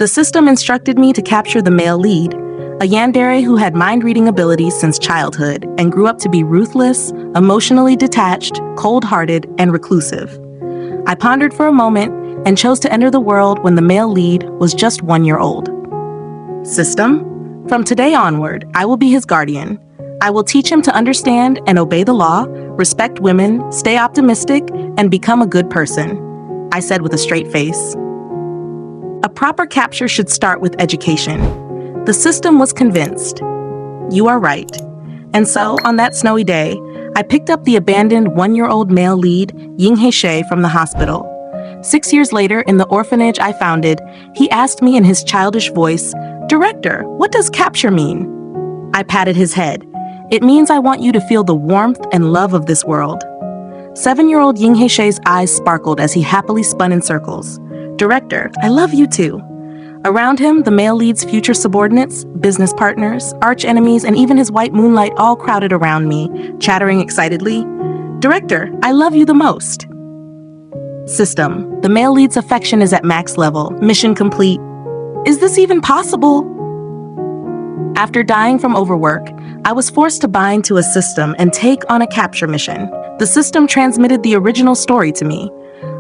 The system instructed me to capture the male lead, a yandere who had mind-reading abilities since childhood and grew up to be ruthless, emotionally detached, cold-hearted, and reclusive. I pondered for a moment and chose to enter the world when the male lead was just 1 year old. System, from today onward, I will be his guardian. I will teach him to understand and obey the law, respect women, stay optimistic, and become a good person, I said with a straight face. A proper capture should start with education. The system was convinced. You are right. And so, on that snowy day, I picked up the abandoned 1-year-old male lead, Ying He Xue, from the hospital. 6 years later, in the orphanage I founded, he asked me in his childish voice, "Director, what does capture mean?" I patted his head. "It means I want you to feel the warmth and love of this world." 7-year-old Ying He Xue's eyes sparkled as he happily spun in circles. "Director, I love you too." Around him, the male lead's future subordinates, business partners, arch-enemies, and even his white moonlight all crowded around me, chattering excitedly. "Director, I love you the most." System, the male lead's affection is at max level, mission complete. Is this even possible? After dying from overwork, I was forced to bind to a system and take on a capture mission. The system transmitted the original story to me.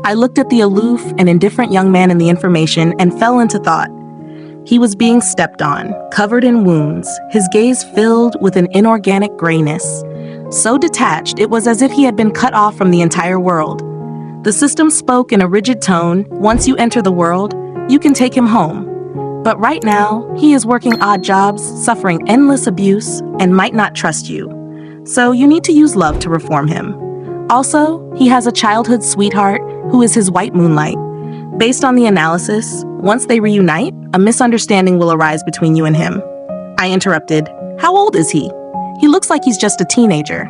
I looked at the aloof and indifferent young man in the information and fell into thought. He was being stepped on, covered in wounds, his gaze filled with an inorganic grayness. So detached, it was as if he had been cut off from the entire world. The system spoke in a rigid tone. Once you enter the world, you can take him home. But right now, he is working odd jobs, suffering endless abuse, and might not trust you. So you need to use love to reform him. Also, he has a childhood sweetheart who is his white moonlight. Based on the analysis, once they reunite, a misunderstanding will arise between you and him. I interrupted. How old is he? He looks like he's just a teenager.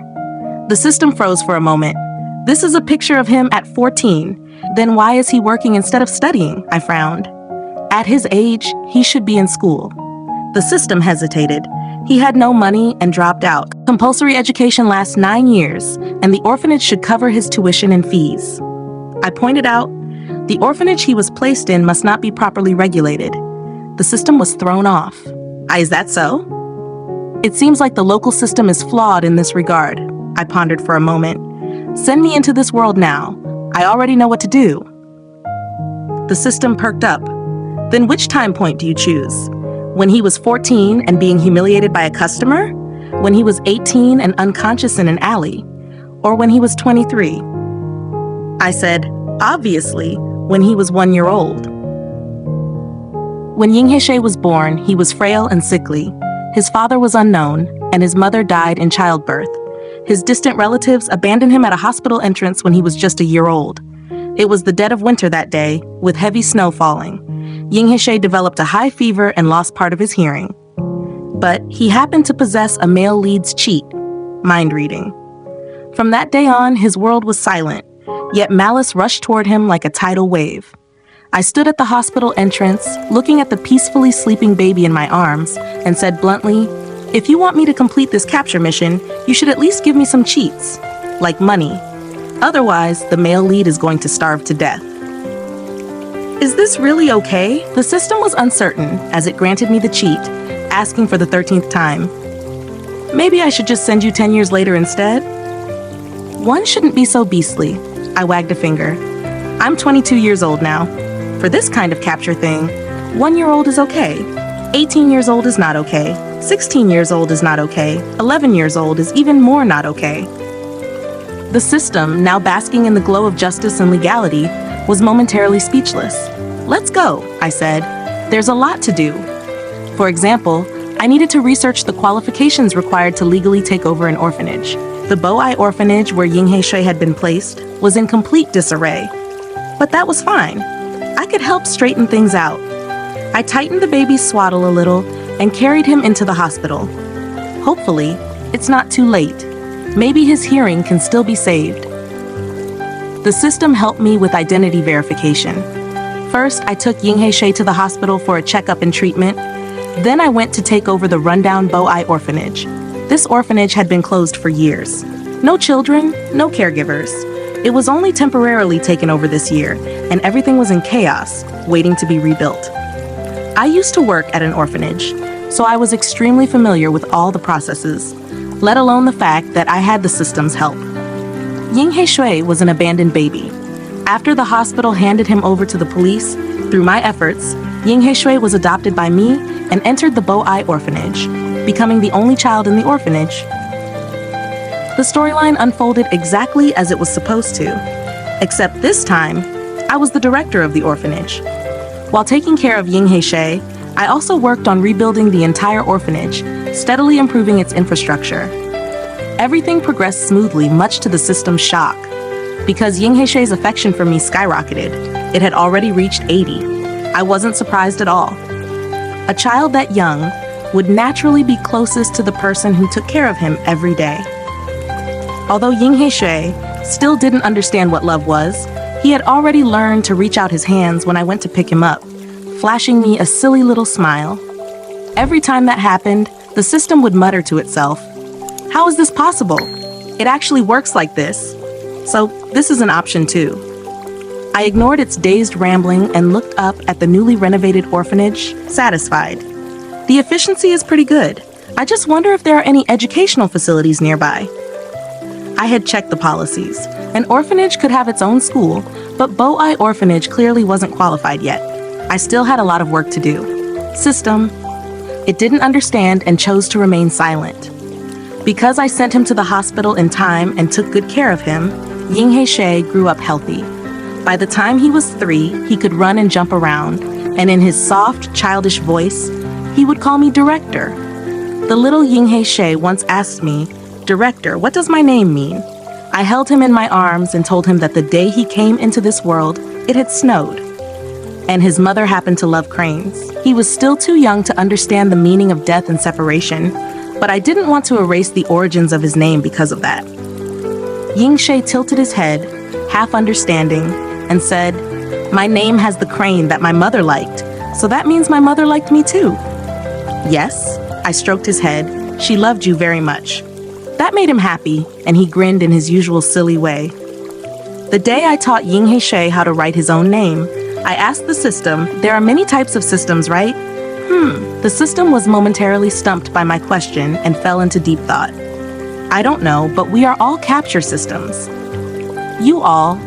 The system froze for a moment. This is a picture of him at 14. Then why is he working instead of studying? I frowned. At his age, he should be in school. The system hesitated. He had no money and dropped out. Compulsory education lasts 9 years, and the orphanage should cover his tuition and fees. I pointed out, the orphanage he was placed in must not be properly regulated. The system was thrown off. Is that so? It seems like the local system is flawed in this regard. I pondered for a moment. Send me into this world now. I already know what to do. The system perked up. Then which time point do you choose? When he was 14 and being humiliated by a customer? When he was 18 and unconscious in an alley? Or when he was 23? I said, obviously, when he was 1 year old. When Ying He Xue was born, he was frail and sickly. His father was unknown, and his mother died in childbirth. His distant relatives abandoned him at a hospital entrance when he was just a year old. It was the dead of winter that day, with heavy snow falling. Ying He Xue developed a high fever and lost part of his hearing. But he happened to possess a male lead's cheat, mind reading. From that day on, his world was silent, yet malice rushed toward him like a tidal wave. I stood at the hospital entrance, looking at the peacefully sleeping baby in my arms, and said bluntly, "If you want me to complete this capture mission, you should at least give me some cheats, like money. Otherwise, the male lead is going to starve to death." Is this really okay? The system was uncertain as it granted me the cheat, asking for the 13th time. Maybe I should just send you 10 years later instead? One shouldn't be so beastly. I wagged a finger. I'm 22 years old now. For this kind of capture thing, 1 year old is okay. 18 years old is not okay. 16 years old is not okay. 11 years old is even more not okay. The system, now basking in the glow of justice and legality, was momentarily speechless. "Let's go," I said. "There's a lot to do." For example, I needed to research the qualifications required to legally take over an orphanage. The Bo-Ai orphanage where Ying He Xue had been placed was in complete disarray. But that was fine. I could help straighten things out. I tightened the baby's swaddle a little and carried him into the hospital. Hopefully, it's not too late. Maybe his hearing can still be saved. The system helped me with identity verification. First, I took Ying He Xue to the hospital for a checkup and treatment. Then I went to take over the rundown Bo-Ai orphanage. This orphanage had been closed for years. No children, no caregivers. It was only temporarily taken over this year, and everything was in chaos, waiting to be rebuilt. I used to work at an orphanage, so I was extremely familiar with all the processes, let alone the fact that I had the system's help. Ying He Xue was an abandoned baby. After the hospital handed him over to the police, through my efforts, Ying He Xue was adopted by me and entered the Bo-Ai orphanage, becoming the only child in the orphanage. The storyline unfolded exactly as it was supposed to, except this time, I was the director of the orphanage. While taking care of Ying He Xue, I also worked on rebuilding the entire orphanage, steadily improving its infrastructure. Everything progressed smoothly, much to the system's shock. Because Ying He Xue's affection for me skyrocketed, it had already reached 80. I wasn't surprised at all. A child that young would naturally be closest to the person who took care of him every day. Although Ying He Xue still didn't understand what love was, he had already learned to reach out his hands when I went to pick him up, flashing me a silly little smile. Every time that happened, the system would mutter to itself, "How is this possible? It actually works like this. So this is an option too." I ignored its dazed rambling and looked up at the newly renovated orphanage, satisfied. The efficiency is pretty good. I just wonder if there are any educational facilities nearby. I had checked the policies. An orphanage could have its own school, but Bo-Ai Orphanage clearly wasn't qualified yet. I still had a lot of work to do. System. It didn't understand and chose to remain silent. Because I sent him to the hospital in time and took good care of him, Ying He Xue grew up healthy. By the time he was 3, he could run and jump around, and in his soft, childish voice, he would call me Director. The little Ying He Xue once asked me, "Director, what does my name mean?" I held him in my arms and told him that the day he came into this world, it had snowed. And his mother happened to love cranes. He was still too young to understand the meaning of death and separation, but I didn't want to erase the origins of his name because of that. Ying Xue tilted his head, half understanding, and said, "My name has the crane that my mother liked, so that means my mother liked me too." "Yes," I stroked his head, "she loved you very much." That made him happy, and he grinned in his usual silly way. The day I taught Ying He Xue how to write his own name, I asked the system, "There are many types of systems, right?" The system was momentarily stumped by my question and fell into deep thought. "I don't know, but we are all capture systems." "You all?"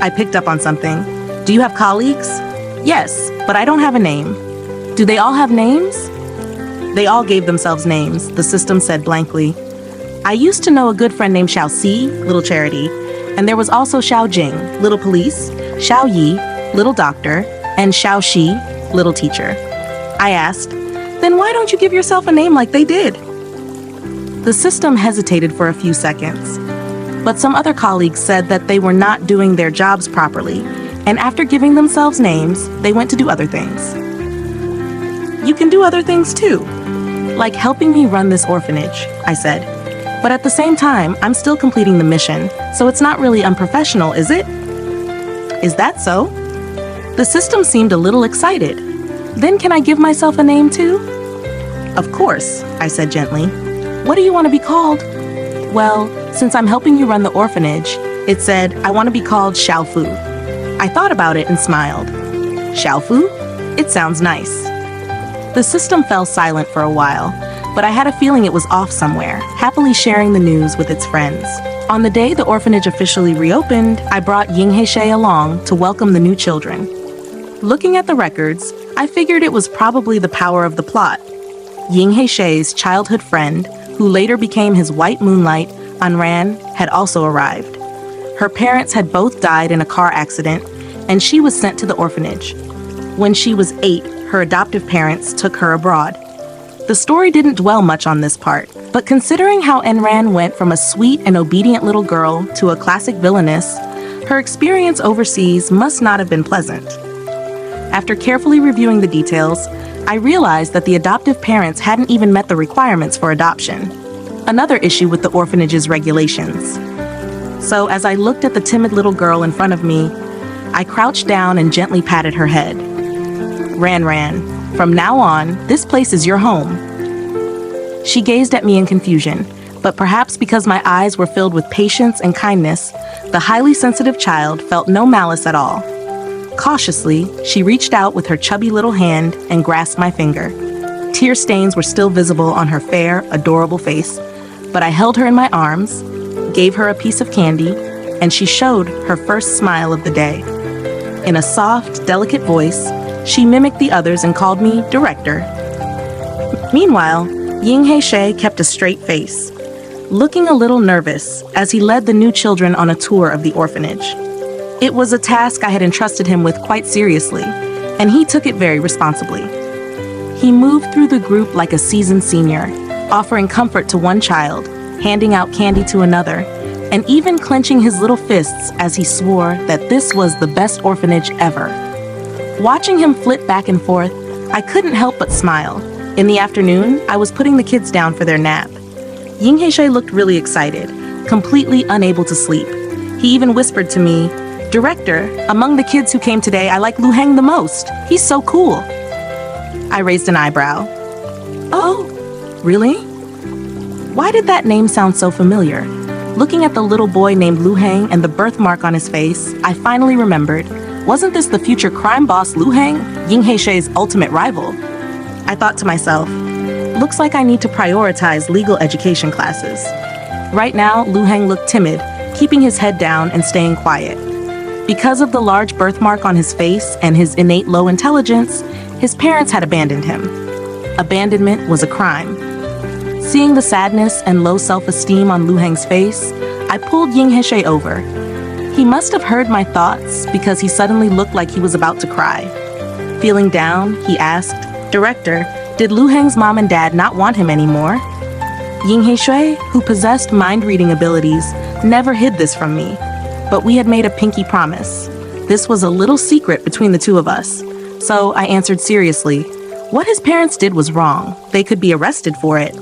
I picked up on something. "Do you have colleagues?" "Yes, but I don't have a name." "Do they all have names?" "They all gave themselves names," the system said blankly. "I used to know a good friend named Xiao Si, Little Charity, and there was also Xiao Jing, Little Police, Xiao Yi, Little Doctor, and Xiao Shi, Little Teacher." I asked, "Then why don't you give yourself a name like they did?" The system hesitated for a few seconds, but some other colleagues said that they were not doing their jobs properly, and after giving themselves names, they went to do other things. "You can do other things too, like helping me run this orphanage," I said. "But at the same time, I'm still completing the mission, so it's not really unprofessional, is it?" "Is that so?" The system seemed a little excited. "Then can I give myself a name too?" "Of course," I said gently. "What do you want to be called?" "Well, since I'm helping you run the orphanage," it said, "I want to be called Xiao Fu." I thought about it and smiled. Xiao Fu? It sounds nice. The system fell silent for a while, but I had a feeling it was off somewhere, happily sharing the news with its friends. On the day the orphanage officially reopened, I brought Ying He Xue along to welcome the new children. Looking at the records, I figured it was probably the power of the plot. Ying He Xue's childhood friend, who later became his white moonlight, Anran, had also arrived. Her parents had both died in a car accident, and she was sent to the orphanage. When she was 8, her adoptive parents took her abroad. The story didn't dwell much on this part, but considering how Anran went from a sweet and obedient little girl to a classic villainess, her experience overseas must not have been pleasant. After carefully reviewing the details, I realized that the adoptive parents hadn't even met the requirements for adoption, another issue with the orphanage's regulations. So as I looked at the timid little girl in front of me, I crouched down and gently patted her head. "Ran, from now on, this place is your home." She gazed at me in confusion, but perhaps because my eyes were filled with patience and kindness, the highly sensitive child felt no malice at all. Cautiously, she reached out with her chubby little hand and grasped my finger. Tear stains were still visible on her fair, adorable face, but I held her in my arms, gave her a piece of candy, and she showed her first smile of the day. In a soft, delicate voice, she mimicked the others and called me director. Meanwhile, Ying He Xue kept a straight face, looking a little nervous as he led the new children on a tour of the orphanage. It was a task I had entrusted him with quite seriously, and he took it very responsibly. He moved through the group like a seasoned senior, offering comfort to one child, handing out candy to another, and even clenching his little fists as he swore that this was the best orphanage ever. Watching him flit back and forth, I couldn't help but smile. In the afternoon, I was putting the kids down for their nap. Ying He Xue looked really excited, completely unable to sleep. He even whispered to me, "Director, among the kids who came today, I like Lu Heng the most. He's so cool." I raised an eyebrow. "Oh, really? Why did that name sound so familiar?" Looking at the little boy named Lu Heng and the birthmark on his face, I finally remembered. Wasn't this the future crime boss Lu Heng, Ying He Xue's ultimate rival? I thought to myself, looks like I need to prioritize legal education classes. Right now, Lu Heng looked timid, keeping his head down and staying quiet. Because of the large birthmark on his face and his innate low intelligence, his parents had abandoned him. Abandonment was a crime. Seeing the sadness and low self-esteem on Lu Heng's face, I pulled Ying He Xue over. He must have heard my thoughts because he suddenly looked like he was about to cry. Feeling down, he asked, "Director, did Lu Heng's mom and dad not want him anymore?" Ying He Xue, who possessed mind-reading abilities, never hid this from me, but we had made a pinky promise. This was a little secret between the two of us, so I answered seriously. What his parents did was wrong. They could be arrested for it.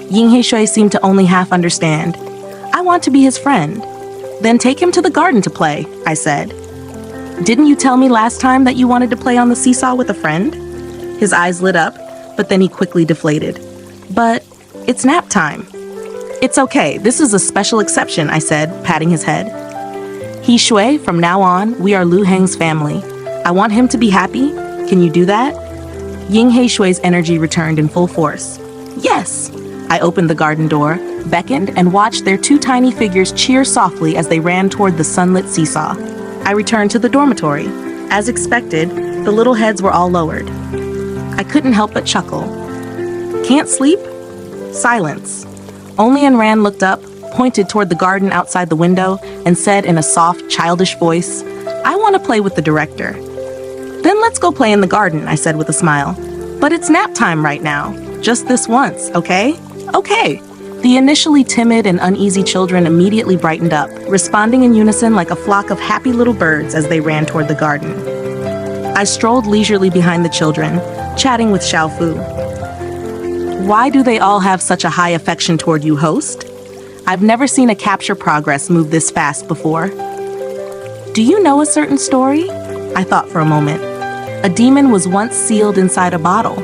Ying He Xue seemed to only half understand. "I want to be his friend." "Then take him to the garden to play," I said. "Didn't you tell me last time that you wanted to play on the seesaw with a friend?" His eyes lit up, but then he quickly deflated. "But it's nap time." "It's okay, this is a special exception," I said, patting his head. "He Xue, from now on, we are Lu Heng's family. I want him to be happy. Can you do that?" Ying He Xue's energy returned in full force. "Yes!" I opened the garden door, beckoned, and watched their two tiny figures cheer softly as they ran toward the sunlit seesaw. I returned to the dormitory. As expected, the little heads were all lowered. I couldn't help but chuckle. "Can't sleep?" Silence. Only Anran looked up, pointed toward the garden outside the window, and said in a soft, childish voice, "I want to play with the director." "Then let's go play in the garden," I said with a smile. "But it's nap time right now. Just this once, okay?" "Okay." The initially timid and uneasy children immediately brightened up, responding in unison like a flock of happy little birds as they ran toward the garden. I strolled leisurely behind the children, chatting with Xiaofu. "Why do they all have such a high affection toward you, host? I've never seen a capture progress move this fast before." "Do you know a certain story?" I thought for a moment. "A demon was once sealed inside a bottle.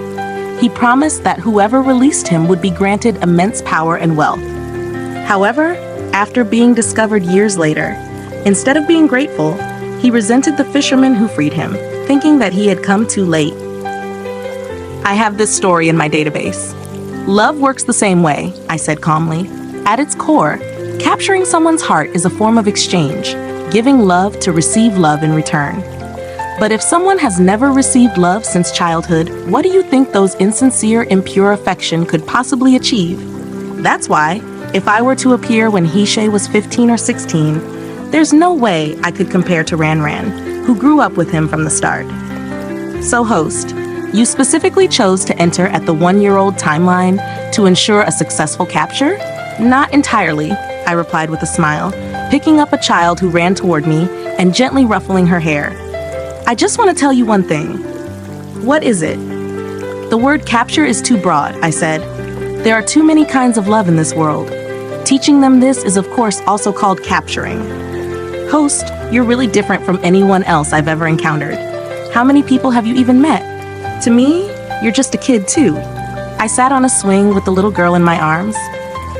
He promised that whoever released him would be granted immense power and wealth. However, after being discovered years later, instead of being grateful, he resented the fisherman who freed him, thinking that he had come too late. I have this story in my database. Love works the same way," I said calmly. "At its core, capturing someone's heart is a form of exchange, giving love to receive love in return. But if someone has never received love since childhood, what do you think those insincere, impure affection could possibly achieve? That's why, if I were to appear when He Xue was 15 or 16, there's no way I could compare to Ran Ran, who grew up with him from the start." So host, you specifically chose to enter at the 1-year-old timeline to ensure a successful capture? "Not entirely," I replied with a smile, picking up a child who ran toward me and gently ruffling her hair. "I just want to tell you one thing." "What is it?" "The word capture is too broad," I said. "There are too many kinds of love in this world. Teaching them this is of course also called capturing." "Host, you're really different from anyone else I've ever encountered. How many people have you even met? To me, you're just a kid too." I sat on a swing with the little girl in my arms.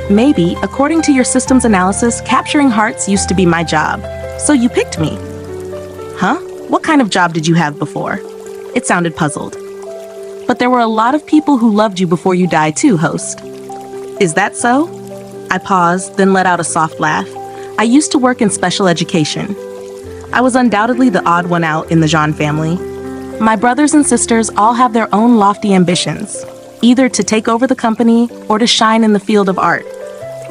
"Maybe, according to your systems analysis, capturing hearts used to be my job. So you picked me." "Huh? What kind of job did you have before? It sounded puzzled. But there were a lot of people who loved you before you died too, host. Is that so? I paused, then let out a soft laugh. I used to work in special education. I was undoubtedly the odd one out in the Jean family. My brothers and sisters all have their own lofty ambitions, either to take over the company or to shine in the field of art.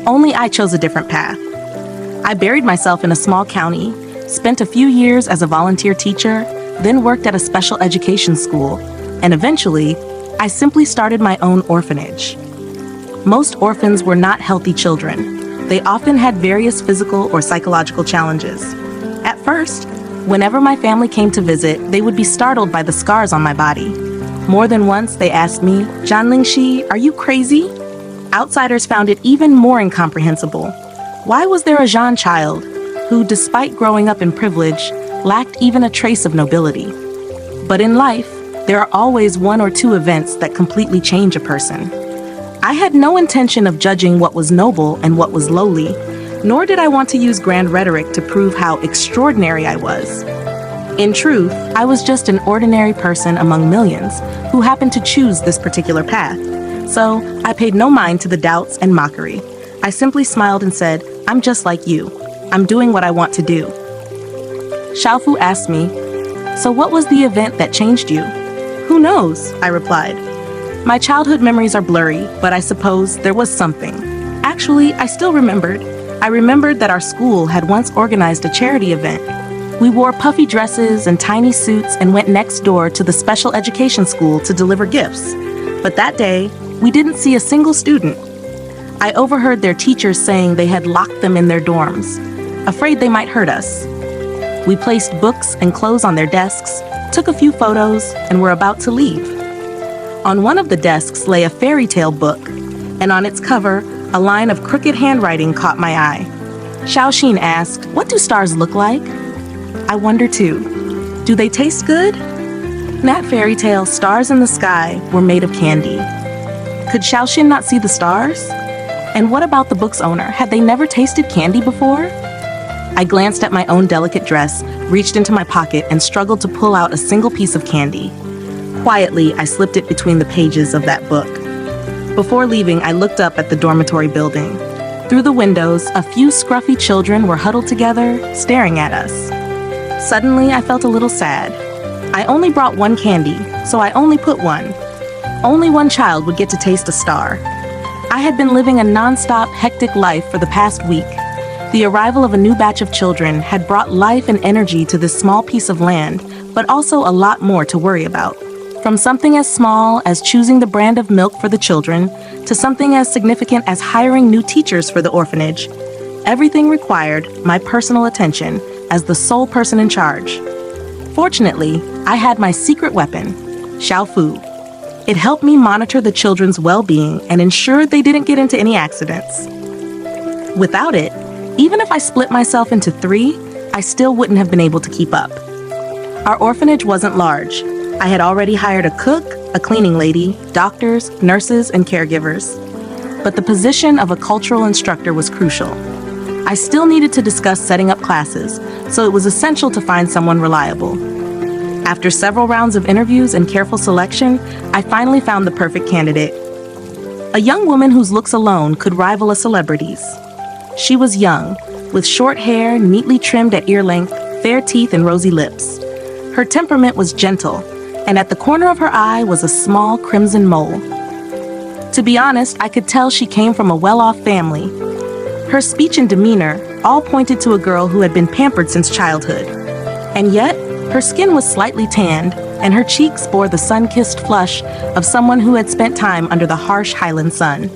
Only I chose a different path. I buried myself in a small county, spent a few years as a volunteer teacher, then worked at a special education school, and eventually, I simply started my own orphanage. Most orphans were not healthy children. They often had various physical or psychological challenges. At first, whenever my family came to visit, they would be startled by the scars on my body. More than once, they asked me, "Zhanling Shi, are you crazy?" Outsiders found it even more incomprehensible. Why was there a Zhan child who, despite growing up in privilege, lacked even a trace of nobility? But in life, there are always one or two events that completely change a person. I had no intention of judging what was noble and what was lowly, nor did I want to use grand rhetoric to prove how extraordinary I was. In truth, I was just an ordinary person among millions who happened to choose this particular path. So I paid no mind to the doubts and mockery. I simply smiled and said, "I'm just like you. I'm doing what I want to do." Xiaofu asked me, "So what was the event that changed you?" "Who knows?" I replied. My childhood memories are blurry, but I suppose there was something. Actually, I still remembered. I remembered that our school had once organized a charity event. We wore puffy dresses and tiny suits and went next door to the special education school to deliver gifts. But that day, we didn't see a single student. I overheard their teachers saying they had locked them in their dorms, afraid they might hurt us. We placed books and clothes on their desks, took a few photos, and were about to leave. On one of the desks lay a fairy tale book, and on its cover, a line of crooked handwriting caught my eye. Xiaoxin asked, "What do stars look like?" I wonder too. Do they taste good? In that fairy tale, stars in the sky were made of candy. Could Xiaoxin not see the stars? And what about the book's owner? Had they never tasted candy before? I glanced at my own delicate dress, reached into my pocket, and struggled to pull out a single piece of candy. Quietly, I slipped it between the pages of that book. Before leaving, I looked up at the dormitory building. Through the windows, a few scruffy children were huddled together, staring at us. Suddenly, I felt a little sad. I only brought one candy, so I only put one. Only one child would get to taste a star. I had been living a non-stop, hectic life for the past week. The arrival of a new batch of children had brought life and energy to this small piece of land, but also a lot more to worry about. From something as small as choosing the brand of milk for the children, to something as significant as hiring new teachers for the orphanage, everything required my personal attention as the sole person in charge. Fortunately, I had my secret weapon, Xiaofu. It helped me monitor the children's well-being and ensured they didn't get into any accidents. Without it, even if I split myself into three, I still wouldn't have been able to keep up. Our orphanage wasn't large. I had already hired a cook, a cleaning lady, doctors, nurses, and caregivers. But the position of a cultural instructor was crucial. I still needed to discuss setting up classes, so it was essential to find someone reliable. After several rounds of interviews and careful selection, I finally found the perfect candidate. A young woman whose looks alone could rival a celebrity's. She was young, with short hair neatly trimmed at ear length, fair teeth, and rosy lips. Her temperament was gentle, and at the corner of her eye was a small crimson mole. To be honest, I could tell she came from a well-off family. Her speech and demeanor all pointed to a girl who had been pampered since childhood. And yet, her skin was slightly tanned, and her cheeks bore the sun-kissed flush of someone who had spent time under the harsh highland sun.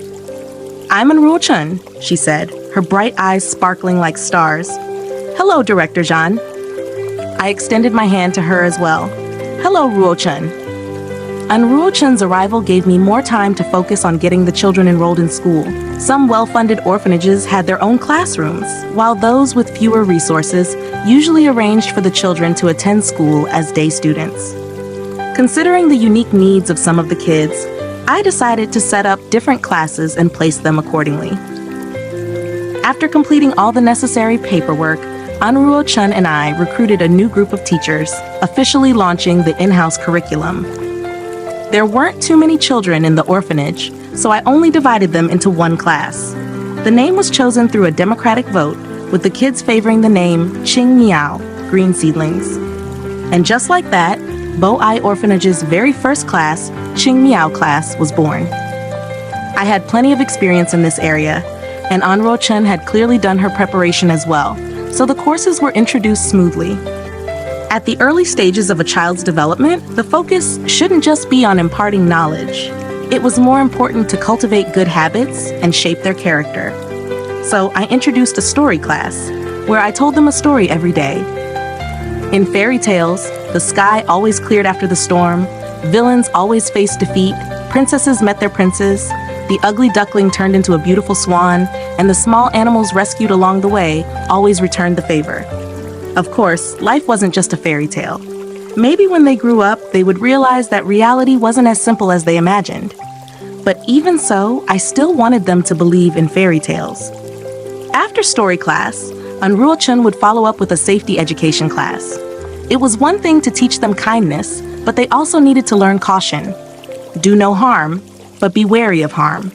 "I'm Ruo Chun," she said, her bright eyes sparkling like stars. "Hello, Director Zhan." I extended my hand to her as well. "Hello, Ruo Chun." Ruo Chun's arrival gave me more time to focus on getting the children enrolled in school. Some well-funded orphanages had their own classrooms, while those with fewer resources usually arranged for the children to attend school as day students. Considering the unique needs of some of the kids, I decided to set up different classes and place them accordingly. After completing all the necessary paperwork, Ruo Chun and I recruited a new group of teachers, officially launching the in-house curriculum. There weren't too many children in the orphanage, so I only divided them into one class. The name was chosen through a democratic vote, with the kids favoring the name Ching Miao, green seedlings. And just like that, Bo-Ai Orphanage's very first class, Ching Miao class, was born. I had plenty of experience in this area, and Anro Chen had clearly done her preparation as well, so the courses were introduced smoothly. At the early stages of a child's development, the focus shouldn't just be on imparting knowledge. It was more important to cultivate good habits and shape their character. So I introduced a story class, where I told them a story every day. In fairy tales, the sky always cleared after the storm, villains always faced defeat, princesses met their princes, the ugly duckling turned into a beautiful swan, and the small animals rescued along the way always returned the favor. Of course, life wasn't just a fairy tale. Maybe when they grew up, they would realize that reality wasn't as simple as they imagined. But even so, I still wanted them to believe in fairy tales. After story class, Anruo Chen would follow up with a safety education class. It was one thing to teach them kindness, but they also needed to learn caution. Do no harm, but be wary of harm.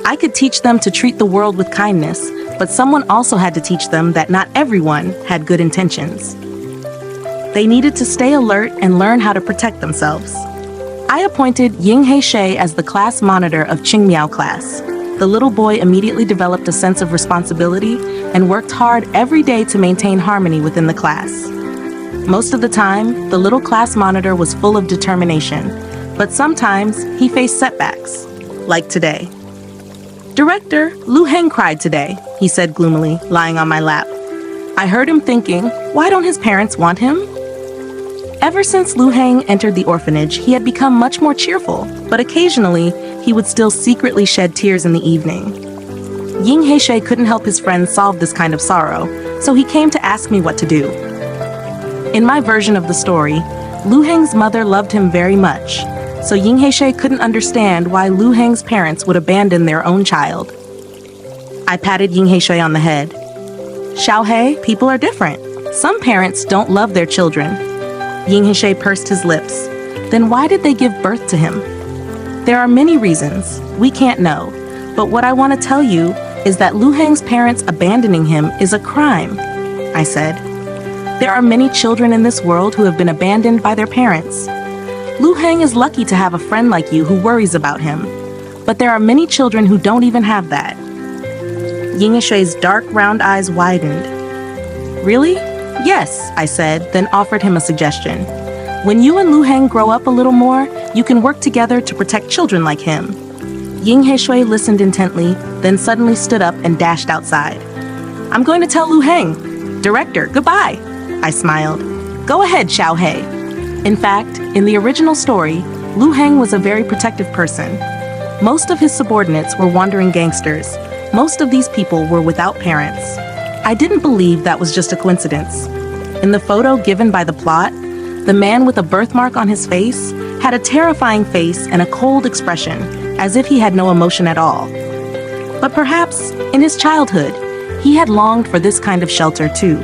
I could teach them to treat the world with kindness, but someone also had to teach them that not everyone had good intentions. They needed to stay alert and learn how to protect themselves. I appointed Ying He Xue as the class monitor of Qingmiao class. The little boy immediately developed a sense of responsibility and worked hard every day to maintain harmony within the class. Most of the time, the little class monitor was full of determination, but sometimes he faced setbacks, like today. "Director, Lu Heng cried today," he said gloomily, lying on my lap. I heard him thinking, why don't his parents want him? Ever since Lu Heng entered the orphanage, he had become much more cheerful, but occasionally, he would still secretly shed tears in the evening. Ying He Xue couldn't help his friends solve this kind of sorrow, so he came to ask me what to do. In my version of the story, Lu Heng's mother loved him very much, so Ying He Xue couldn't understand why Lu Heng's parents would abandon their own child. I patted Ying He Xue on the head. "Xiaohei, people are different. Some parents don't love their children." Ying He Xue pursed his lips. Then why did they give birth to him? There are many reasons. We can't know. But what I want to tell you is that Lu Heng's parents abandoning him is a crime, I said. There are many children in this world who have been abandoned by their parents. Lu Heng is lucky to have a friend like you who worries about him. But there are many children who don't even have that. Ying He Xue's dark, round eyes widened. Really? Yes, I said, then offered him a suggestion. When you and Lu Heng grow up a little more, you can work together to protect children like him. Ying He Xue listened intently, then suddenly stood up and dashed outside. "I'm going to tell Lu Heng. Director, goodbye." I smiled. "Go ahead, Xiaohei." In fact, in the original story, Lu Heng was a very protective person. Most of his subordinates were wandering gangsters. Most of these people were without parents. I didn't believe that was just a coincidence. In the photo given by the plot, the man with a birthmark on his face had a terrifying face and a cold expression, as if he had no emotion at all. But perhaps, in his childhood, he had longed for this kind of shelter too.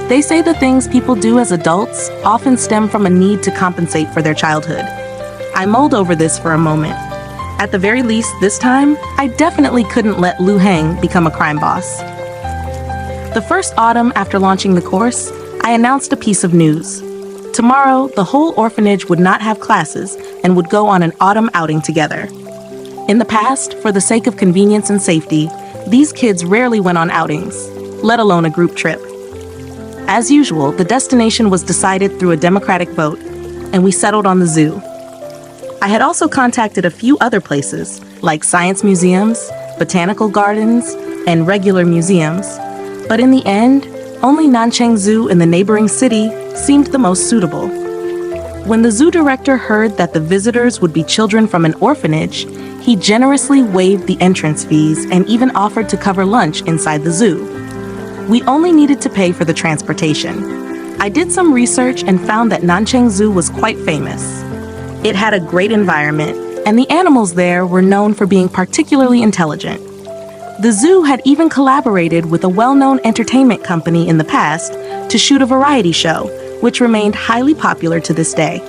They say the things people do as adults often stem from a need to compensate for their childhood. I mulled over this for a moment. At the very least, this time, I definitely couldn't let Lu Heng become a crime boss. The first autumn after launching the course, I announced a piece of news. Tomorrow, the whole orphanage would not have classes and would go on an autumn outing together. In the past, for the sake of convenience and safety, these kids rarely went on outings, let alone a group trip. As usual, the destination was decided through a democratic vote, and we settled on the zoo. I had also contacted a few other places, like science museums, botanical gardens, and regular museums, but in the end, only Nanchang Zoo in the neighboring city seemed the most suitable. When the zoo director heard that the visitors would be children from an orphanage, he generously waived the entrance fees and even offered to cover lunch inside the zoo. We only needed to pay for the transportation. I did some research and found that Nanchang Zoo was quite famous. It had a great environment, and the animals there were known for being particularly intelligent. The zoo had even collaborated with a well-known entertainment company in the past to shoot a variety show, which remained highly popular to this day.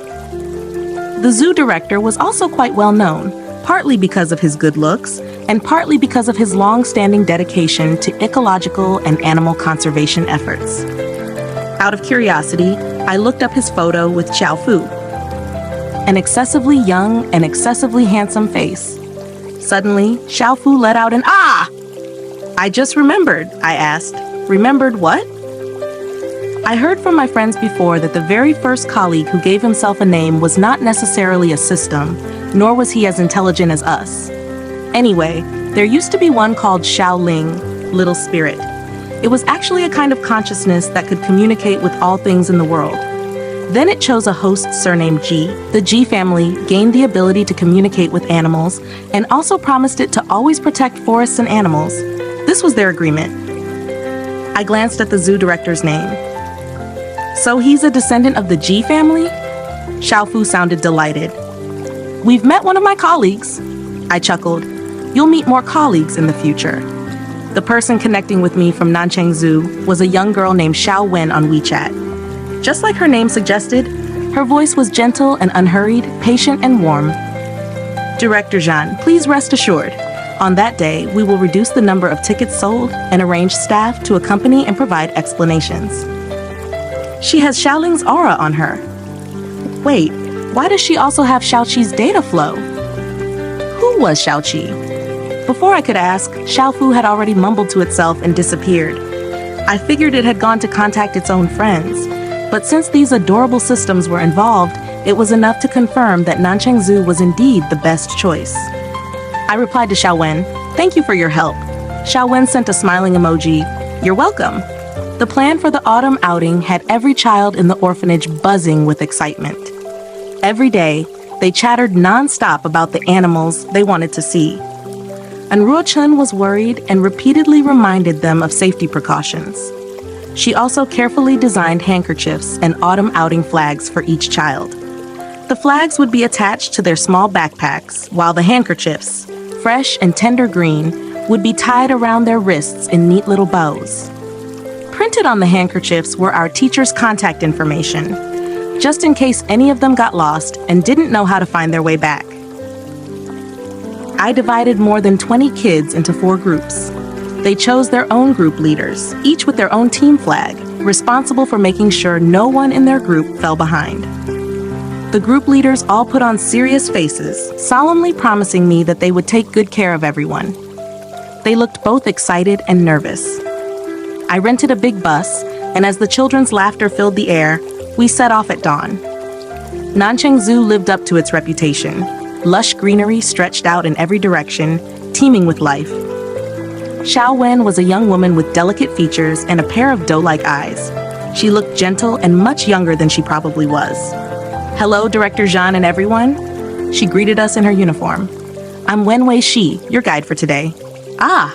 The zoo director was also quite well known, partly because of his good looks, and partly because of his long-standing dedication to ecological and animal conservation efforts. Out of curiosity, I looked up his photo with Xiao Fu. An excessively young and excessively handsome face. Suddenly, Xiao Fu let out an "Ah!" "I just remembered," I asked. "Remembered what?" I heard from my friends before that the very first colleague who gave himself a name was not necessarily a system, nor was he as intelligent as us. Anyway, there used to be one called Xiaoling, Little Spirit. It was actually a kind of consciousness that could communicate with all things in the world. Then it chose a host surnamed G. The G family gained the ability to communicate with animals and also promised it to always protect forests and animals. This was their agreement. I glanced at the zoo director's name. "So he's a descendant of the G family?" Xiao Fu sounded delighted. "We've met one of my colleagues." I chuckled. "You'll meet more colleagues in the future." The person connecting with me from Nanchang Zoo was a young girl named Xiao Wen on WeChat. Just like her name suggested, her voice was gentle and unhurried, patient and warm. "Director Zhan, please rest assured. On that day, we will reduce the number of tickets sold and arrange staff to accompany and provide explanations." She has Xiaoling's aura on her. Wait, why does she also have Xiaoqi's data flow? Who was Xiaoqi? Before I could ask, Xiao Fu had already mumbled to itself and disappeared. I figured it had gone to contact its own friends, but since these adorable systems were involved, it was enough to confirm that Nanchang Zoo was indeed the best choice. I replied to Xiao Wen, "Thank you for your help." Xiao Wen sent a smiling emoji. "You're welcome." The plan for the autumn outing had every child in the orphanage buzzing with excitement. Every day, they chattered non-stop about the animals they wanted to see. And Ruo Chun was worried and repeatedly reminded them of safety precautions. She also carefully designed handkerchiefs and autumn outing flags for each child. The flags would be attached to their small backpacks, while the handkerchiefs, fresh and tender green, would be tied around their wrists in neat little bows. Printed on the handkerchiefs were our teachers' contact information, just in case any of them got lost and didn't know how to find their way back. I divided more than 20 kids into 4 groups. They chose their own group leaders, each with their own team flag, responsible for making sure no one in their group fell behind. The group leaders all put on serious faces, solemnly promising me that they would take good care of everyone. They looked both excited and nervous. I rented a big bus, and as the children's laughter filled the air, we set off at dawn. Nanchang Zoo lived up to its reputation. Lush greenery stretched out in every direction, teeming with life. Xiao Wen was a young woman with delicate features and a pair of doe-like eyes. She looked gentle and much younger than she probably was. "Hello, Director Zhan and everyone." She greeted us in her uniform. "I'm Wenwei Shi, your guide for today." "Ah!"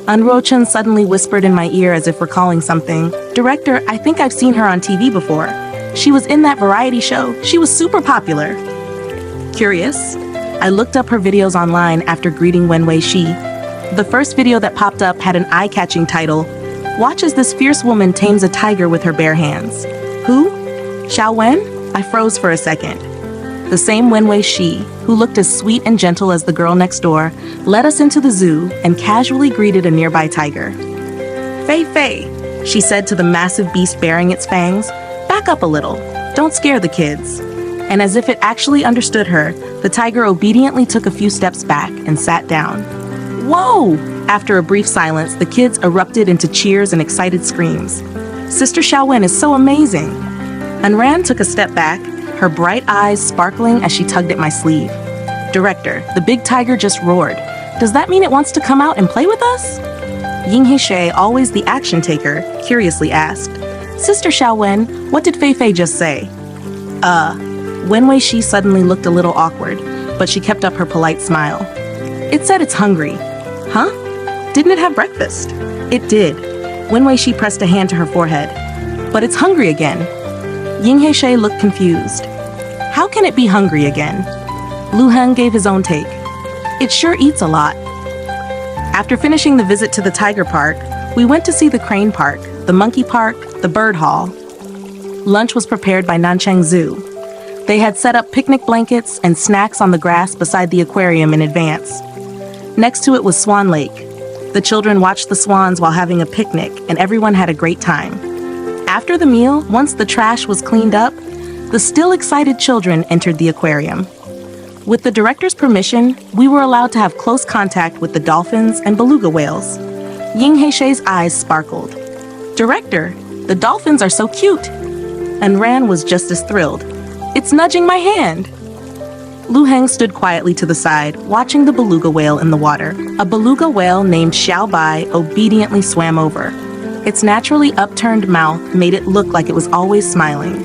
Ruo Chun suddenly whispered in my ear as if recalling something. "Director, I think I've seen her on TV before. She was in that variety show. She was super popular." Curious, I looked up her videos online after greeting Wenwei Shi. The first video that popped up had an eye-catching title, "Watch as this fierce woman tames a tiger with her bare hands." Who? Xiao Wen? I froze for a second. The same Wenwei Shi, who looked as sweet and gentle as the girl next door, led us into the zoo and casually greeted a nearby tiger. "Fei Fei," she said to the massive beast baring its fangs, "back up a little. Don't scare the kids." And as if it actually understood her, the tiger obediently took a few steps back and sat down. "Whoa!" After a brief silence, the kids erupted into cheers and excited screams. "Sister Xiao Wen is so amazing." Anran took a step back, her bright eyes sparkling as she tugged at my sleeve. "Director, the big tiger just roared. Does that mean it wants to come out and play with us?" Ying He Xue, always the action taker, curiously asked, "Sister Xiao Wen, what did Fei Fei just say?" Wenwei Shi suddenly looked a little awkward, but she kept up her polite smile. "It said it's hungry." "Huh? Didn't it have breakfast?" "It did." Wenwei Shi pressed a hand to her forehead. "But it's hungry again." Ying He Xue looked confused. "How can it be hungry again?" Lu Heng gave his own take. "It sure eats a lot." After finishing the visit to the tiger park, we went to see the crane park, the monkey park, the bird hall. Lunch was prepared by Nanchang Zoo. They had set up picnic blankets and snacks on the grass beside the aquarium in advance. Next to it was Swan Lake. The children watched the swans while having a picnic, and everyone had a great time. After the meal, once the trash was cleaned up, the still excited children entered the aquarium. With the director's permission, we were allowed to have close contact with the dolphins and beluga whales. Ying He Xue's eyes sparkled. "Director, the dolphins are so cute!" And Ran was just as thrilled. "It's nudging my hand!" Lu Heng stood quietly to the side, watching the beluga whale in the water. A beluga whale named Xiao Bai obediently swam over. Its naturally upturned mouth made it look like it was always smiling.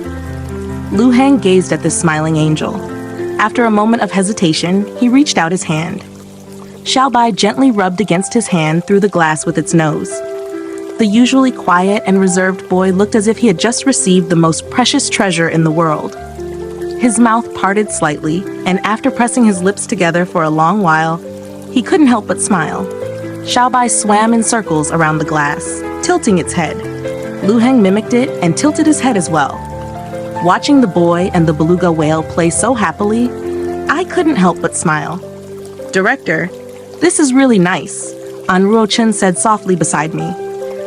Lu Heng gazed at this smiling angel. After a moment of hesitation, he reached out his hand. Xiao Bai gently rubbed against his hand through the glass with its nose. The usually quiet and reserved boy looked as if he had just received the most precious treasure in the world. His mouth parted slightly, and after pressing his lips together for a long while, he couldn't help but smile. Xiao Bai swam in circles around the glass, tilting its head. Lu Heng mimicked it and tilted his head as well. Watching the boy and the beluga whale play so happily, I couldn't help but smile. "Director, this is really nice," Anruo Chen said softly beside me.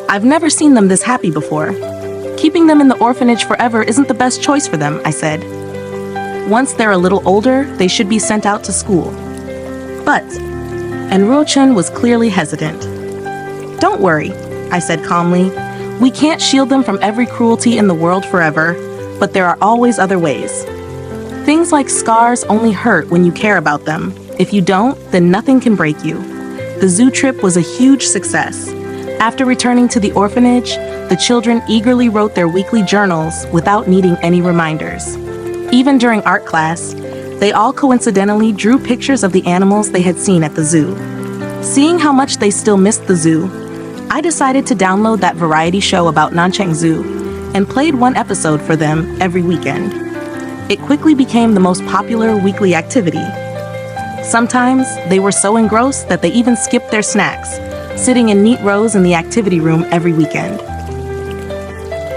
"I've never seen them this happy before. Keeping them in the orphanage forever isn't the best choice for them," I said. "Once they're a little older, they should be sent out to school." "But," and Ruo Chen was clearly hesitant. "Don't worry," I said calmly. "We can't shield them from every cruelty in the world forever, but there are always other ways. Things like scars only hurt when you care about them. If you don't, then nothing can break you." The zoo trip was a huge success. After returning to the orphanage, the children eagerly wrote their weekly journals without needing any reminders. Even during art class, they all coincidentally drew pictures of the animals they had seen at the zoo. Seeing how much they still missed the zoo, I decided to download that variety show about Nanchang Zoo and played one episode for them every weekend. It quickly became the most popular weekly activity. Sometimes they were so engrossed that they even skipped their snacks, sitting in neat rows in the activity room every weekend.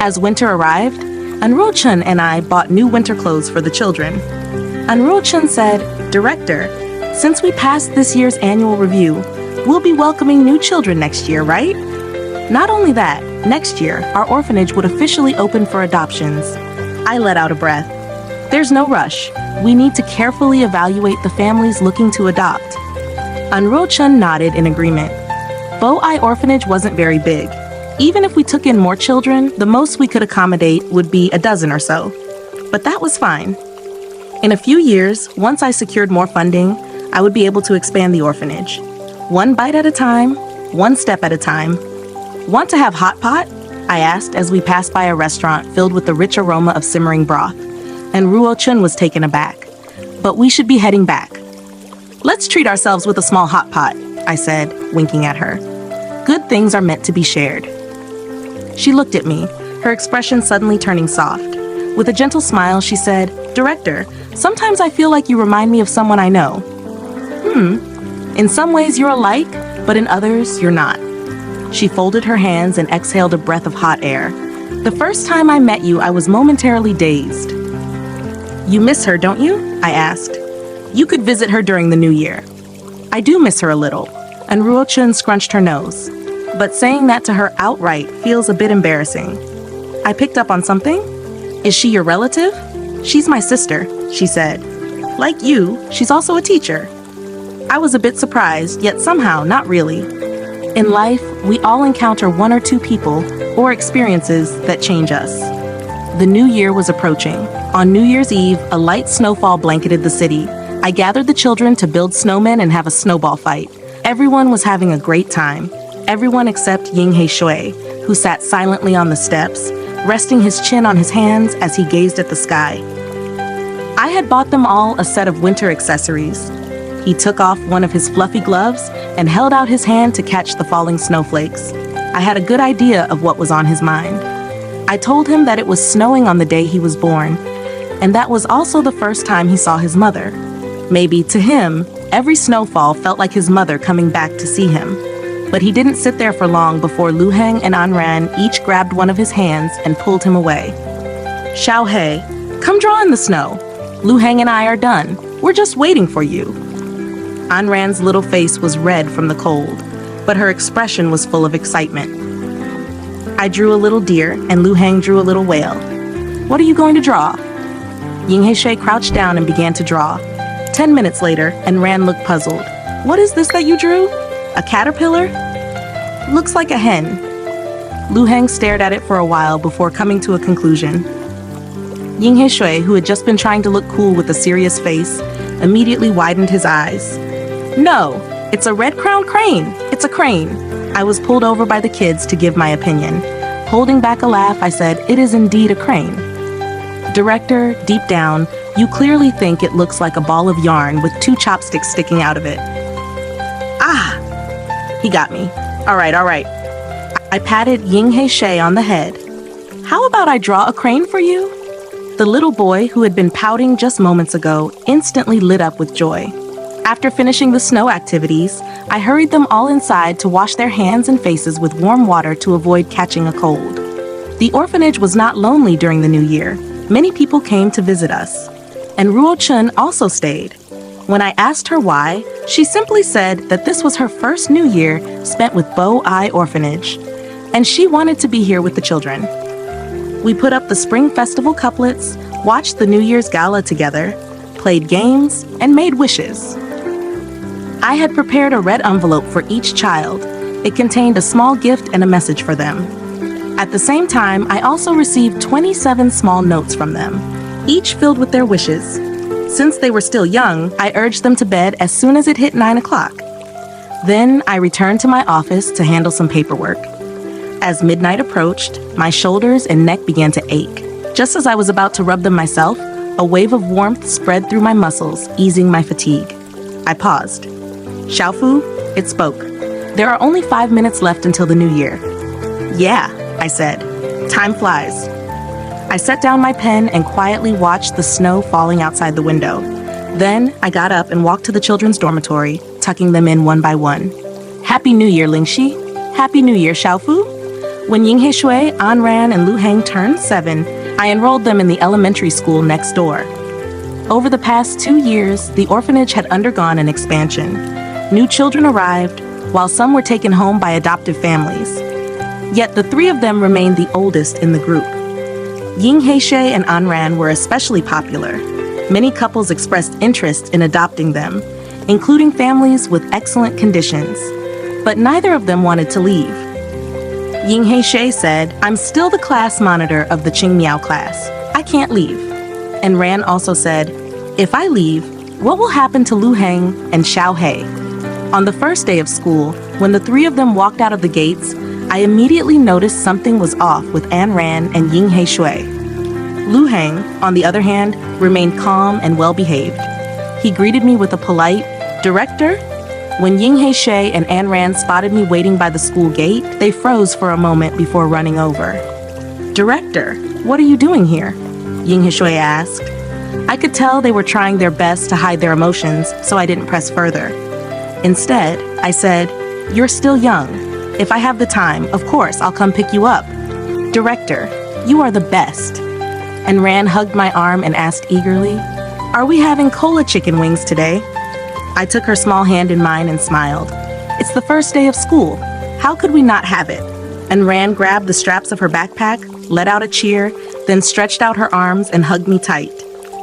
As winter arrived, Anruo Chen and I bought new winter clothes for the children. Anruo Chen said, "Director, since we passed this year's annual review, we'll be welcoming new children next year, right?" Not only that, next year, our orphanage would officially open for adoptions. I let out a breath. There's no rush. We need to carefully evaluate the families looking to adopt. Anruo Chen nodded in agreement. Bo Ai Orphanage wasn't very big. Even if we took in more children, the most we could accommodate would be a dozen or so. But that was fine. In a few years, once I secured more funding, I would be able to expand the orphanage. One bite at a time, one step at a time. "Want to have hot pot?" I asked as we passed by a restaurant filled with the rich aroma of simmering broth, and Ruo Chen was taken aback. "But we should be heading back." "Let's treat ourselves with a small hot pot," I said, winking at her. "Good things are meant to be shared." She looked at me, her expression suddenly turning soft. With a gentle smile, she said, "Director, sometimes I feel like you remind me of someone I know." In some ways you're alike, but in others you're not." She folded her hands and exhaled a breath of hot air. "The first time I met you, I was momentarily dazed." "You miss her, don't you?" I asked. "You could visit her during the new year." "I do miss her a little," and Ruo Chen scrunched her nose. "But saying that to her outright feels a bit embarrassing." I picked up on something. "Is she your relative?" "She's my sister," she said. "Like you, she's also a teacher." I was a bit surprised, yet somehow not really. In life, we all encounter one or two people or experiences that change us. The new year was approaching. On New Year's Eve, a light snowfall blanketed the city. I gathered the children to build snowmen and have a snowball fight. Everyone was having a great time. Everyone except Ying He Xue, who sat silently on the steps, resting his chin on his hands as he gazed at the sky. I had bought them all a set of winter accessories. He took off one of his fluffy gloves and held out his hand to catch the falling snowflakes. I had a good idea of what was on his mind. I told him that it was snowing on the day he was born, and that was also the first time he saw his mother. Maybe, to him, every snowfall felt like his mother coming back to see him. But he didn't sit there for long before Lu Heng and An Ran each grabbed one of his hands and pulled him away. Xiao He, come draw in the snow. Lu Heng and I are done. We're just waiting for you. Anran's little face was red from the cold, but her expression was full of excitement. I drew a little deer, and Lu Heng drew a little whale. What are you going to draw? Ying He Xue crouched down and began to draw. 10 minutes later, Anran looked puzzled. What is this that you drew? A caterpillar? Looks like a hen. Lu Heng stared at it for a while before coming to a conclusion. Ying He Xue, who had just been trying to look cool with a serious face, immediately widened his eyes. No, it's a red-crowned crane. It's a crane. I was pulled over by the kids to give my opinion. Holding back a laugh, I said, it is indeed a crane. Director, deep down, you clearly think it looks like a ball of yarn with 2 chopsticks sticking out of it. Ah! He got me. All right. I patted Ying He Xue on the head. How about I draw a crane for you? The little boy, who had been pouting just moments ago, instantly lit up with joy. After finishing the snow activities, I hurried them all inside to wash their hands and faces with warm water to avoid catching a cold. The orphanage was not lonely during the new year. Many people came to visit us. And Ruo Chun also stayed. When I asked her why, she simply said that this was her first New Year spent with Bo Ai Orphanage, and she wanted to be here with the children. We put up the Spring Festival couplets, watched the New Year's Gala together, played games, and made wishes. I had prepared a red envelope for each child. It contained a small gift and a message for them. At the same time, I also received 27 small notes from them, each filled with their wishes. Since they were still young, I urged them to bed as soon as it hit 9 o'clock. Then I returned to my office to handle some paperwork. As midnight approached, my shoulders and neck began to ache. Just as I was about to rub them myself, a wave of warmth spread through my muscles, easing my fatigue. I paused. Xiaofu, it spoke. There are only 5 minutes left until the new year. Yeah, I said. Time flies. I set down my pen and quietly watched the snow falling outside the window. Then I got up and walked to the children's dormitory, tucking them in one by one. Happy New Year, Lingxi. Happy New Year, Xiaofu. When Ying He Xue, Anran, and Lu Heng turned 7, I enrolled them in the elementary school next door. Over the past 2 years, the orphanage had undergone an expansion. New children arrived, while some were taken home by adoptive families. Yet the 3 of them remained the oldest in the group. Ying He Xue and Anran were especially popular. Many couples expressed interest in adopting them, including families with excellent conditions. But neither of them wanted to leave. Ying He Xue said, I'm still the class monitor of the Qingmiao class. I can't leave. And Ran also said, if I leave, what will happen to Lu Heng and Xiao He? On the first day of school, when the 3 of them walked out of the gates, I immediately noticed something was off with Anran and Ying He Xue. Lu Heng, on the other hand, remained calm and well-behaved. He greeted me with a polite, Director? When Ying He Xue and Anran spotted me waiting by the school gate, they froze for a moment before running over. Director, what are you doing here? Ying He Xue asked. I could tell they were trying their best to hide their emotions, so I didn't press further. Instead, I said, you're still young. If I have the time, of course, I'll come pick you up. Director, you are the best. And Ran hugged my arm and asked eagerly, are we having cola chicken wings today? I took her small hand in mine and smiled. It's the first day of school. How could we not have it? And Ran grabbed the straps of her backpack, let out a cheer, then stretched out her arms and hugged me tight.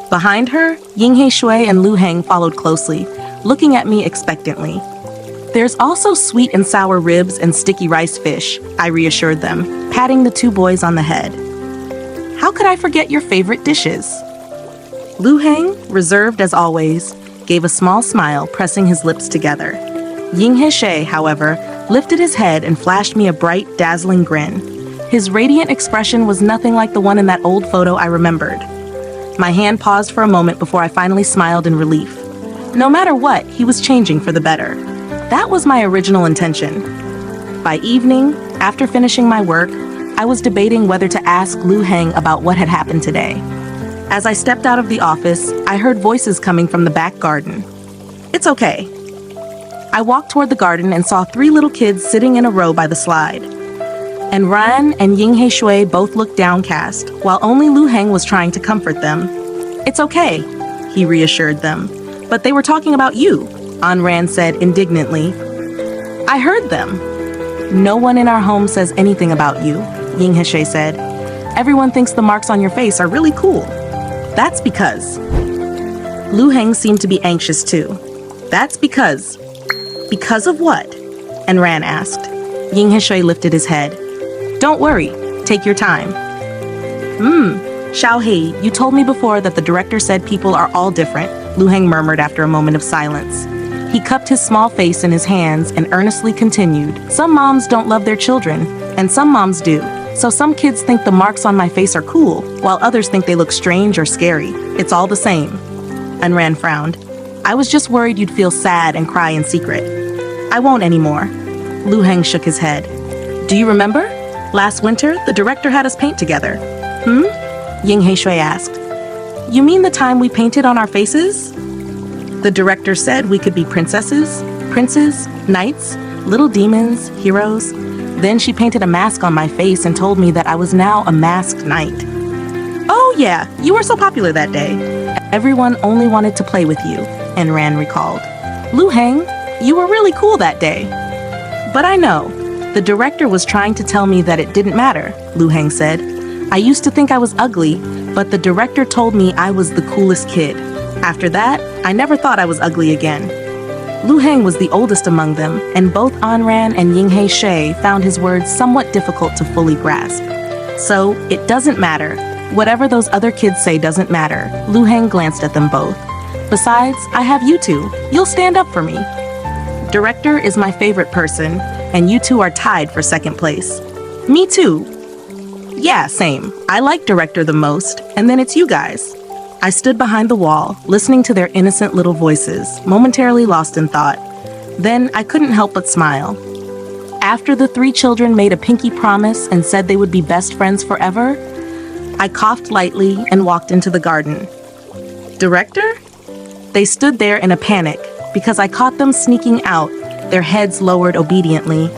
Behind her, Ying He Xue and Lu Heng followed closely, looking at me expectantly. There's also sweet and sour ribs and sticky rice fish, I reassured them, patting the 2 boys on the head. How could I forget your favorite dishes? Lu Heng, reserved as always, gave a small smile, pressing his lips together. Ying He Xue, however, lifted his head and flashed me a bright, dazzling grin. His radiant expression was nothing like the one in that old photo I remembered. My hand paused for a moment before I finally smiled in relief. No matter what, he was changing for the better. That was my original intention. By evening, after finishing my work, I was debating whether to ask Lu Heng about what had happened today. As I stepped out of the office, I heard voices coming from the back garden. It's okay. I walked toward the garden and saw 3 little kids sitting in a row by the slide. And Ran and Ying He Xue both looked downcast, while only Lu Heng was trying to comfort them. "It's okay," he reassured them. "But they were talking about you," Ran said indignantly. "I heard them." "No one in our home says anything about you," Ying He Xue said. "Everyone thinks the marks on your face are really cool." "That's because..." Lu Heng seemed to be anxious too. "That's because..." "Because of what?" And Ran asked. Ying He Xue lifted his head. "Don't worry. Take your time." Xiao He, you told me before that the director said people are all different," Lu Heng murmured after a moment of silence. He cupped his small face in his hands and earnestly continued. "Some moms don't love their children, and some moms do. So some kids think the marks on my face are cool, while others think they look strange or scary. It's all the same." And Ran frowned. "I was just worried you'd feel sad and cry in secret." "I won't anymore." Lu Heng shook his head. "Do you remember? Last winter, the director had us paint together." Ying He Xue asked. "You mean the time we painted on our faces?" "The director said we could be princesses, princes, knights, little demons, heroes. Then she painted a mask on my face and told me that I was now a masked knight." "Oh yeah, you were so popular that day. Everyone only wanted to play with you," and Ran recalled. "Lu Heng, you were really cool that day." "But I know. The director was trying to tell me that it didn't matter," Lu Heng said. "I used to think I was ugly, but the director told me I was the coolest kid. After that, I never thought I was ugly again." Lu Heng was the oldest among them, and both Ran and Ying He Xue found his words somewhat difficult to fully grasp. "So, it doesn't matter. Whatever those other kids say doesn't matter." Lu Heng glanced at them both. "Besides, I have you two. You'll stand up for me." "Director is my favorite person, and you two are tied for second place." "Me too." "Yeah, same. I like director the most, and then it's you guys." I stood behind the wall, listening to their innocent little voices, momentarily lost in thought. Then I couldn't help but smile. After the three children made a pinky promise and said they would be best friends forever, I coughed lightly and walked into the garden. "Director?" They stood there in a panic because I caught them sneaking out, their heads lowered obediently.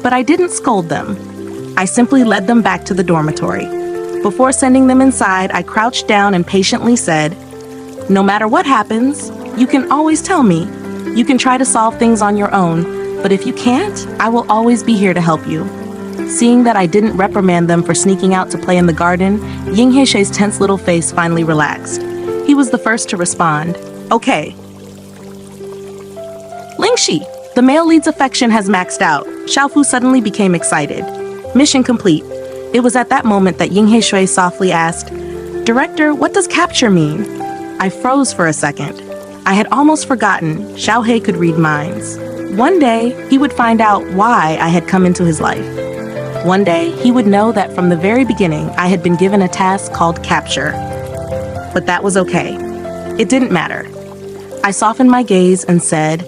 But I didn't scold them. I simply led them back to the dormitory. Before sending them inside, I crouched down and patiently said, "No matter what happens, you can always tell me. You can try to solve things on your own, but if you can't, I will always be here to help you." Seeing that I didn't reprimand them for sneaking out to play in the garden, Ying He Xue's tense little face finally relaxed. He was the first to respond. "Okay." "Lingxi, the male lead's affection has maxed out." Xiaofu suddenly became excited. "Mission complete." It was at that moment that Ying He Xue softly asked, "Director, what does capture mean?" I froze for a second. I had almost forgotten Xiao He could read minds. One day, he would find out why I had come into his life. One day, he would know that from the very beginning, I had been given a task called capture. But that was okay. It didn't matter. I softened my gaze and said,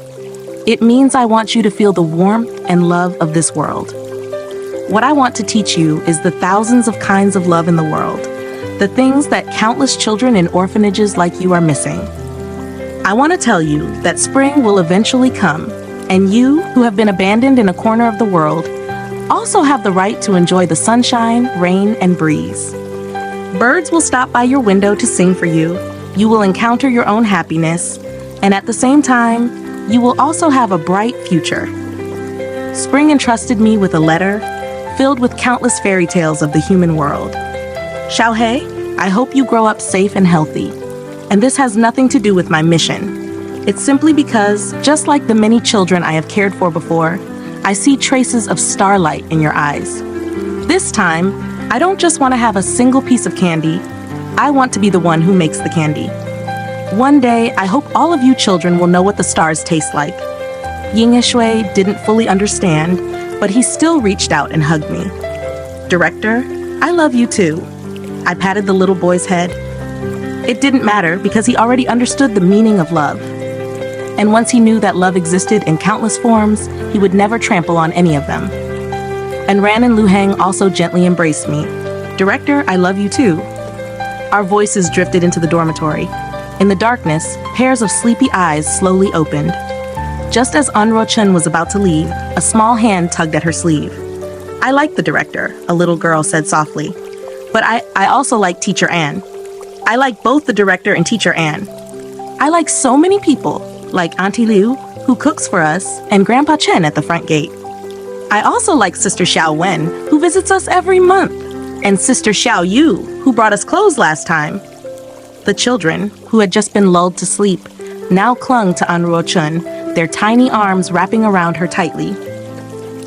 "It means I want you to feel the warmth and love of this world. What I want to teach you is the thousands of kinds of love in the world, the things that countless children in orphanages like you are missing. I want to tell you that spring will eventually come, and you, who have been abandoned in a corner of the world, also have the right to enjoy the sunshine, rain, and breeze. Birds will stop by your window to sing for you, you will encounter your own happiness, and at the same time, you will also have a bright future. Spring entrusted me with a letter filled with countless fairy tales of the human world. Xiao He, I hope you grow up safe and healthy. And this has nothing to do with my mission. It's simply because, just like the many children I have cared for before, I see traces of starlight in your eyes. This time, I don't just want to have a single piece of candy. I want to be the one who makes the candy. One day, I hope all of you children will know what the stars taste like." Ying He Xue didn't fully understand, but he still reached out and hugged me. "Director, I love you too." I patted the little boy's head. It didn't matter because he already understood the meaning of love. And once he knew that love existed in countless forms, he would never trample on any of them. And Ran and Lu Heng also gently embraced me. "Director, I love you too." Our voices drifted into the dormitory. In the darkness, pairs of sleepy eyes slowly opened. Just as Chen was about to leave, a small hand tugged at her sleeve. I like the director, a little girl said softly. But I also like Teacher Anne. I like both the director and Teacher Anne. I like so many people, like Auntie Liu, who cooks for us, and Grandpa Chen at the front gate. I also like Sister Xiao Wen, who visits us every month, and Sister Xiao Yu, who brought us clothes last time. The children, who had just been lulled to sleep, now clung to Anruo Chun, their tiny arms wrapping around her tightly.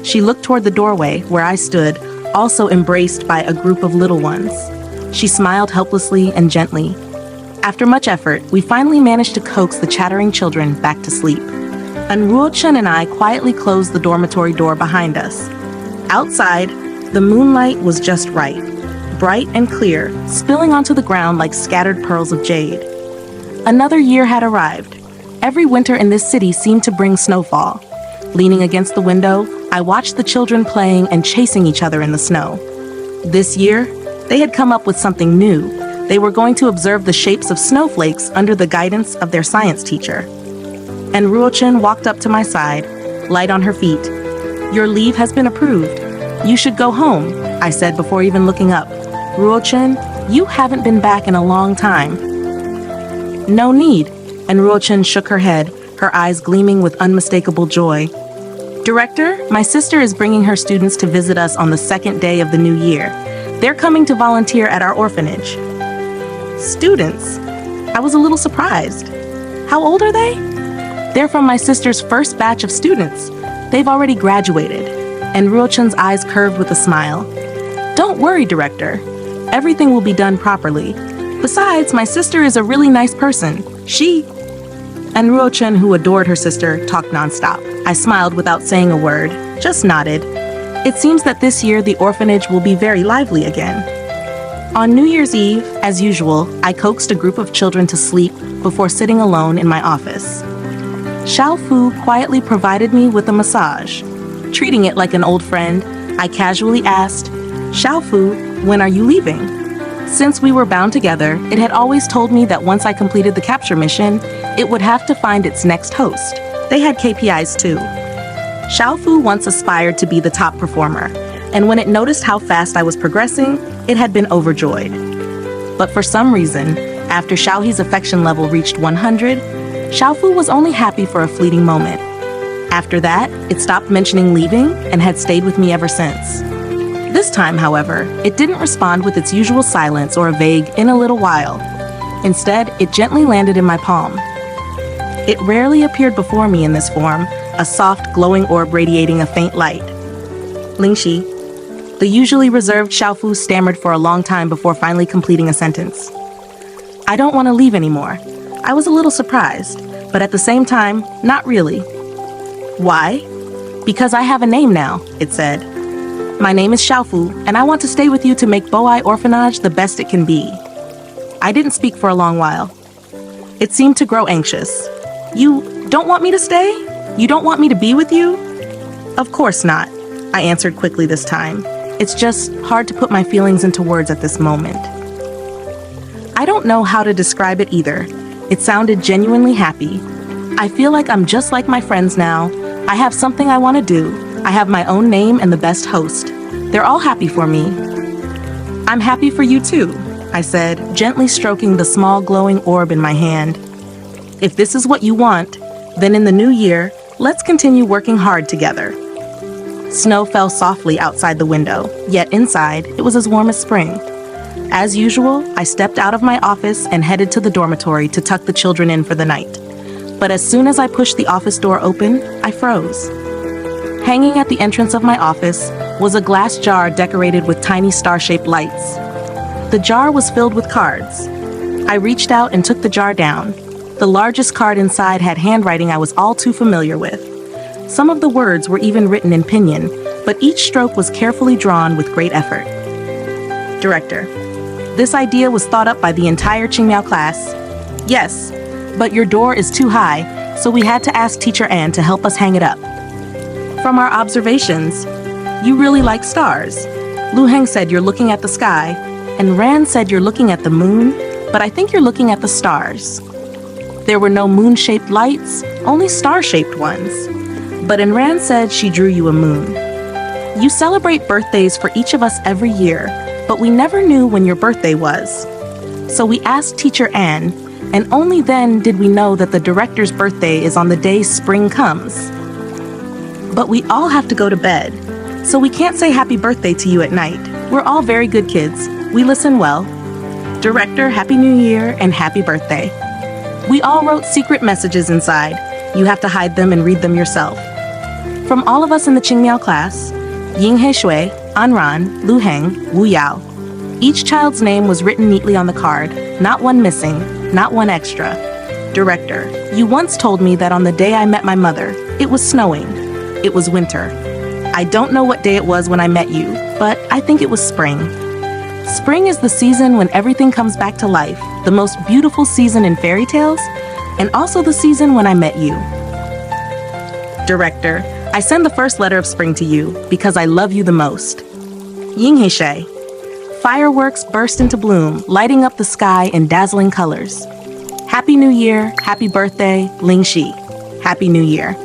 She looked toward the doorway where I stood, also embraced by a group of little ones. She smiled helplessly and gently. After much effort, we finally managed to coax the chattering children back to sleep. Anruo Chun and I quietly closed the dormitory door behind us. Outside, the moonlight was just right, bright and clear, spilling onto the ground like scattered pearls of jade. Another year had arrived. Every winter in this city seemed to bring snowfall. Leaning against the window, I watched the children playing and chasing each other in the snow. This year, they had come up with something new. They were going to observe the shapes of snowflakes under the guidance of their science teacher. And Ruo-chan walked up to my side, light on her feet. "Your leave has been approved. You should go home," I said before even looking up. "Ruo-chan, you haven't been back in a long time." "No need," and Ruo-chan shook her head, her eyes gleaming with unmistakable joy. "Director, my sister is bringing her students to visit us on the second day of the new year. They're coming to volunteer at our orphanage." Students? I was a little surprised. How old are they? They're from my sister's first batch of students. They've already graduated. And Ruo-chan's eyes curved with a smile. "Don't worry, Director. Everything will be done properly. Besides, my sister is a really nice person. And Ruo-chan, who adored her sister, talked nonstop. I smiled without saying a word, just nodded. It seems that this year the orphanage will be very lively again. On New Year's Eve, as usual, I coaxed a group of children to sleep before sitting alone in my office. Xiao Fu quietly provided me with a massage. Treating it like an old friend, I casually asked, "Xiao Fu, when are you leaving?" Since we were bound together, it had always told me that once I completed the capture mission, it would have to find its next host. They had KPIs too. Xiao Fu once aspired to be the top performer, and when it noticed how fast I was progressing, it had been overjoyed. But for some reason, after Xiaohe's affection level reached 100, Xiao Fu was only happy for a fleeting moment. After that, it stopped mentioning leaving and had stayed with me ever since. This time, however, it didn't respond with its usual silence or a vague "in a little while." Instead, it gently landed in my palm. It rarely appeared before me in this form, a soft, glowing orb radiating a faint light. "Lingxi." The usually reserved Xiao Fu stammered for a long time before finally completing a sentence. "I don't want to leave anymore." I was a little surprised, but at the same time, not really. "Why?" "Because I have a name now," it said. "My name is Xiao Fu, and I want to stay with you to make Boai Orphanage the best it can be." I didn't speak for a long while. It seemed to grow anxious. "You don't want me to stay? You don't want me to be with you?" "Of course not," I answered quickly this time. It's just hard to put my feelings into words at this moment. I don't know how to describe it either. It sounded genuinely happy. I feel like I'm just like my friends now. I have something I want to do. I have my own name and the best host. They're all happy for me. "I'm happy for you too," I said, gently stroking the small glowing orb in my hand. "If this is what you want, then in the new year, let's continue working hard together." Snow fell softly outside the window, yet inside, it was as warm as spring. As usual, I stepped out of my office and headed to the dormitory to tuck the children in for the night. But as soon as I pushed the office door open, I froze. Hanging at the entrance of my office was a glass jar decorated with tiny star-shaped lights. The jar was filled with cards. I reached out and took the jar down. The largest card inside had handwriting I was all too familiar with. Some of the words were even written in pinyin, but each stroke was carefully drawn with great effort. Director, this idea was thought up by the entire Qingmiao class. Yes, but your door is too high, so we had to ask Teacher Anne to help us hang it up. From our observations, you really like stars. Lu Heng said you're looking at the sky, and Ran said you're looking at the moon, but I think you're looking at the stars. There were no moon-shaped lights, only star-shaped ones. But Ran said she drew you a moon. You celebrate birthdays for each of us every year, but we never knew when your birthday was. So we asked Teacher Anne, and only then did we know that the director's birthday is on the day spring comes. But we all have to go to bed, so we can't say happy birthday to you at night. We're all very good kids. We listen well. Director, Happy New Year and happy birthday. We all wrote secret messages inside. You have to hide them and read them yourself. From all of us in the Qingmiao class, Ying He Xue, Anran, Lu Heng, Wu Yao. Each child's name was written neatly on the card, not one missing, not one extra. Director, you once told me that on the day I met my mother, it was snowing. It was winter. I don't know what day it was when I met you, but I think it was spring. Spring is the season when everything comes back to life, the most beautiful season in fairy tales, and also the season when I met you. Director, I send the first letter of spring to you because I love you the most. Ying He Xue. Fireworks burst into bloom, lighting up the sky in dazzling colors. Happy New Year, happy birthday, Ling Shi. Happy New Year.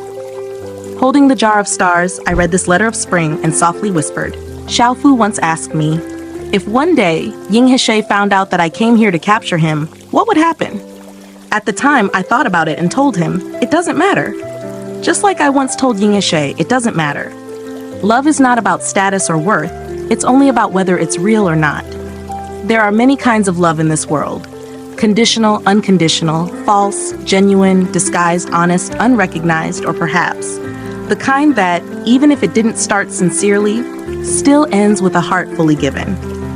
Holding the jar of stars, I read this letter of spring and softly whispered. Xiaofu once asked me, if one day Ying He Xue found out that I came here to capture him, what would happen? At the time, I thought about it and told him, it doesn't matter. Just like I once told Ying He Xue, it doesn't matter. Love is not about status or worth, it's only about whether it's real or not. There are many kinds of love in this world. Conditional, unconditional, false, genuine, disguised, honest, unrecognized, or perhaps the kind that, even if it didn't start sincerely, still ends with a heart fully given.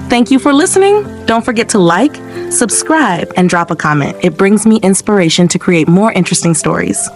Thank you for listening. Don't forget to like, subscribe, and drop a comment. It brings me inspiration to create more interesting stories.